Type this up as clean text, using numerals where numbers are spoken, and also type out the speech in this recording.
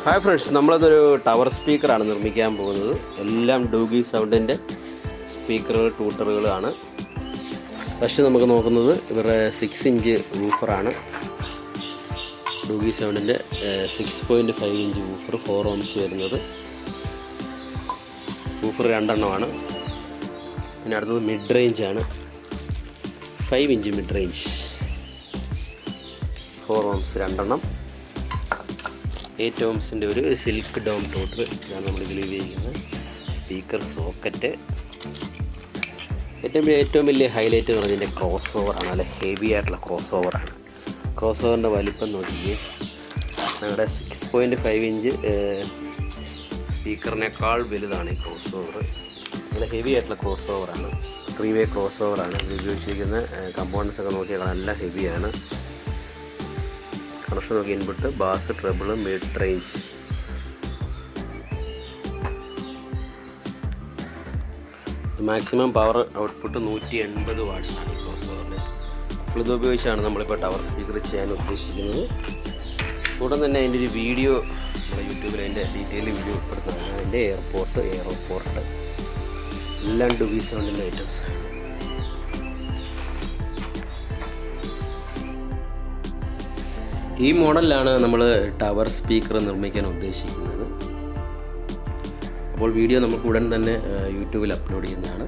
Hi friends, നമ്മളതൊരു tower സ്പീക്കറാണ് നിർമ്മിക്കാൻ പോകുന്നത്. എല്ലാം ഡൂഗി സൗണ്ടിൻ്റെ സ്പീക്കറുകൾ, ട്യൂട്ടറുകളാണ്. ഫസ്റ്റ് നമുക്ക് നോക്കുന്നത് ഇവരുടെ 6 ഇഞ്ച് വൂഫറാണ്. ഡൂഗി സൗണ്ടിൻ്റെ 6.5 ഇഞ്ച് വൂഫർ, 4 ohms വരുന്നത്. വൂഫർ 2 എണ്ണമാണ്. പിന്നെ അടുത്തത് മിഡ് റേഞ്ചാണ്, 5 ഇഞ്ച് മിഡ് റേഞ്ച്, 4 ohms 2 എണ്ണം. 8 ohmsൻ്റെ ഒരു സിൽക്ക് ഡോം ട്യൂട്ടർ ഇതാണ് നമ്മൾ ഇതിൽ ഉപയോഗിക്കുന്നത്. Speaker socket. ഏറ്റവും വലിയ ഹൈലൈറ്റ് എന്ന് പറഞ്ഞാൽ ഇതിൻ്റെ ക്രോസ് ഓവറാണ്. നല്ല ഹെവി ആയിട്ടുള്ള ക്രോസ് ഓവറാണ്. ക്രോസ് ഓവറിൻ്റെ വലിപ്പം നോക്കിയേ, ഞങ്ങളുടെ 6.5 ഇഞ്ച് സ്പീക്കറിനേക്കാൾ വലുതാണ് ഈ ക്രോസ് ഓവർ. നല്ല ഹെവി ആയിട്ടുള്ള ക്രോസ് ഓവറാണ്. 3-way ക്രോസ് ഓവറാണ്. ഇത് ഉപയോഗിച്ചിരിക്കുന്ന കമ്പോണൻസ് ഒക്കെ നോക്കിയാൽ നല്ല ഹെവിയാണ്. കണക്ഷൻ നോക്കി, input, bass, treble, mid range. Maximum power output 180 വാട്ട്സാണ് ഈ ക്രോസ് ഓവറിൽ. അപ്പോൾ ഇത് ഉപയോഗിച്ചാണ് നമ്മളിപ്പോൾ ടവർ സ്പീക്കർ ചെയ്യാൻ ഉദ്ദേശിക്കുന്നത്. ഉടൻ തന്നെ അതിൻ്റെ ഒരു വീഡിയോ നമ്മുടെ യൂട്യൂബിൽ അതിൻ്റെ ഡീറ്റെയിൽ വീഡിയോ ഉൾപ്പെടുത്തുന്നതാണ്. അതിൻ്റെ എയർപോർട്ട് എല്ലാം ഡൂഗി സൗണ്ടിൻ്റെ ഐറ്റംസ്. ഈ മോഡലിലാണ് നമ്മൾ ടവർ സ്പീക്കർ നിർമ്മിക്കാൻ ഉദ്ദേശിക്കുന്നത്. അപ്പോൾ വീഡിയോ നമുക്ക് ഉടൻ തന്നെ യൂട്യൂബിൽ അപ്ലോഡ് ചെയ്യുന്നതാണ്.